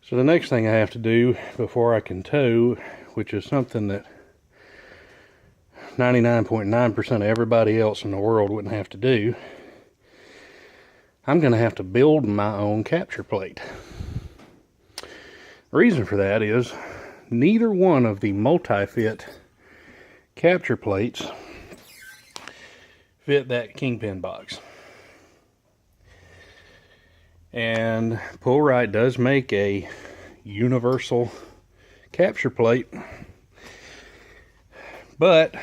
So the next thing I have to do before I can tow, which is something that 99.9% of everybody else in the world wouldn't have to do, I'm going to have to build my own capture plate. The reason for that is neither one of the multi-fit capture plates fit that kingpin box. And Pull-Right does make a universal capture plate, but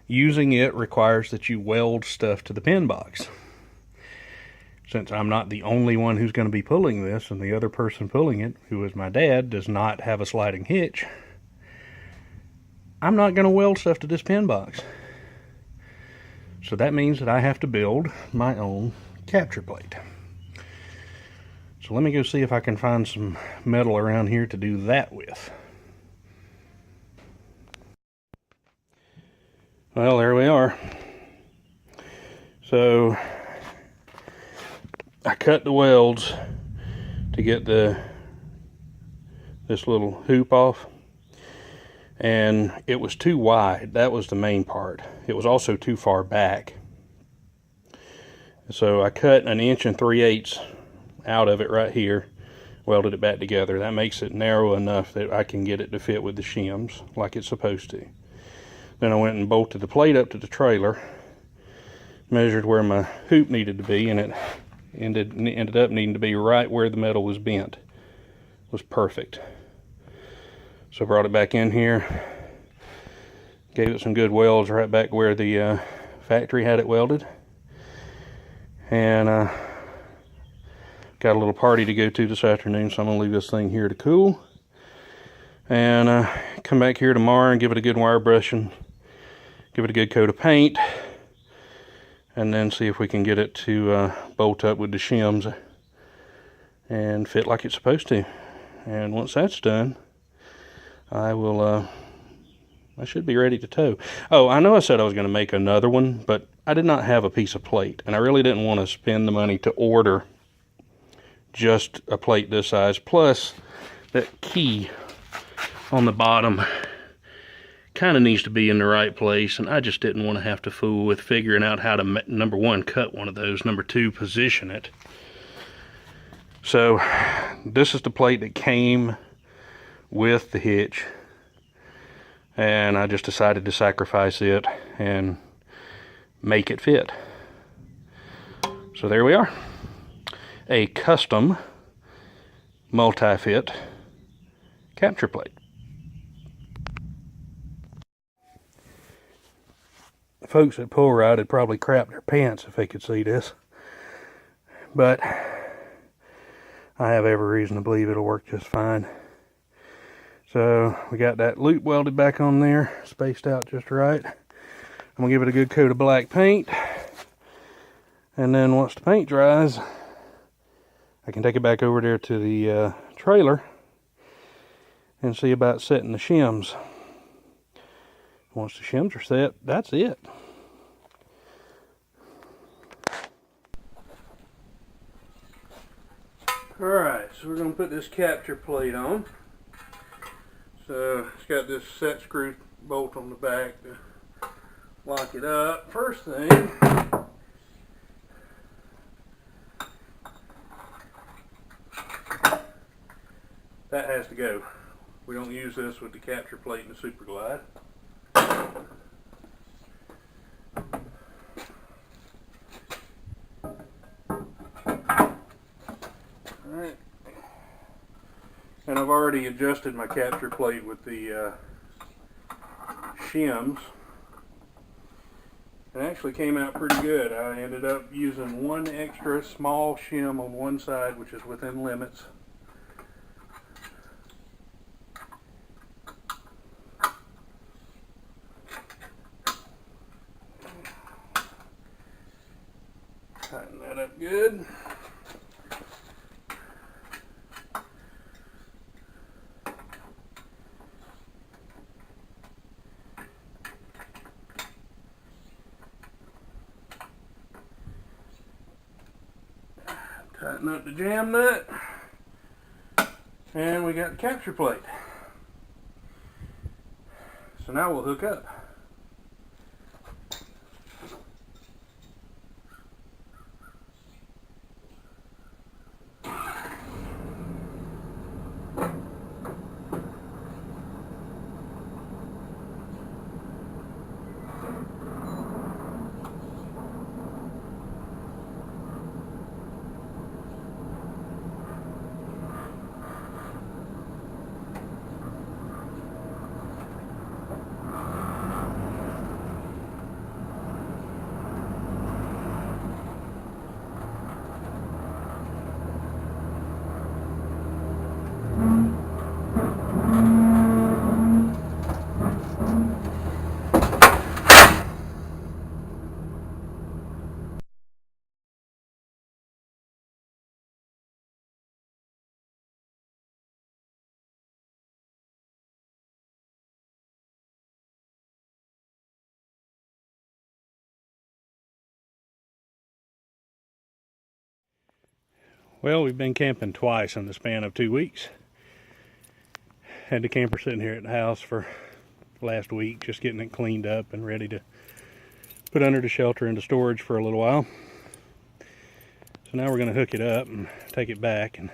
using it requires that you weld stuff to the pin box. Since I'm not the only one who's going to be pulling this, and the other person pulling it, who is my dad, does not have a sliding hitch, I'm not going to weld stuff to this pin box. So that means that I have to build my own capture plate. So let me go see if I can find some metal around here to do that with. Well, there we are. So I cut the welds to get this little hoop off, and it was too wide. That was the main part. It was also too far back. So I cut 1 3/8 out of it right here, welded it back together. That makes it narrow enough that I can get it to fit with the shims like it's supposed to. Then I went and bolted the plate up to the trailer, measured where my hoop needed to be, and it ended up needing to be right where the metal was bent. It was perfect. So I brought it back in here, gave it some good welds right back where the factory had it welded, and got a little party to go to this afternoon, so I'm going to leave this thing here to cool, and come back here tomorrow and give it a good wire brushing, give it a good coat of paint, and then see if we can get it to bolt up with the shims and fit like it's supposed to. And once that's done, I should be ready to tow. Oh, I know I said I was going to make another one, but I did not have a piece of plate, and I really didn't want to spend the money to order just a plate this size. Plus, that key on the bottom kind of needs to be in the right place, and I just didn't want to have to fool with figuring out how to, number one, cut one of those, number two, position it. So this is the plate that came with the hitch, and I just decided to sacrifice it and make it fit. So there we are, a custom multi-fit capture plate. The folks at Pull-Right would probably crap their pants if they could see this, but I have every reason to believe it'll work just fine. So we got that loop welded back on there, spaced out just right. I'm gonna give it a good coat of black paint, and then once the paint dries, I can take it back over there to the trailer and see about setting the shims. Once the shims are set, that's it. Alright, so we're going to put this capture plate on. So it's got this set screw bolt on the back to lock it up. First thing, that has to go. We don't use this with the capture plate and the SuperGlide. Alright. And I've already adjusted my capture plate with the shims. It actually came out pretty good. I ended up using one extra small shim on one side, which is within limits. Tighten that up good. Tighten up the jam nut. And we got the capture plate. So now we'll hook up. Well, we've been camping twice in the span of 2 weeks. Had the camper sitting here at the house for last week, just getting it cleaned up and ready to put under the shelter into storage for a little while. So now we're going to hook it up and take it back, and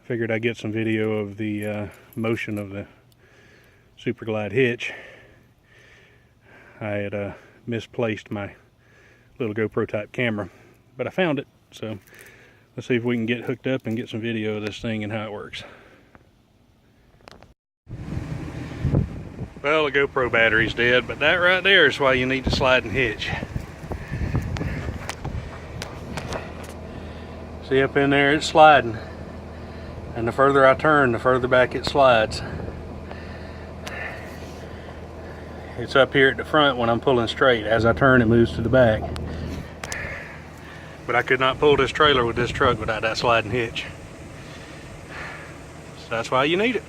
figured I'd get some video of the motion of the SuperGlide hitch. I had misplaced my little GoPro type camera, but I found it, so let's see if we can get hooked up and get some video of this thing and how it works. Well, the GoPro battery's dead, but that right there is why you need the sliding hitch. See up in there, it's sliding. And the further I turn, the further back it slides. It's up here at the front when I'm pulling straight. As I turn, it moves to the back. But I could not pull this trailer with this truck without that sliding hitch. So that's why you need it.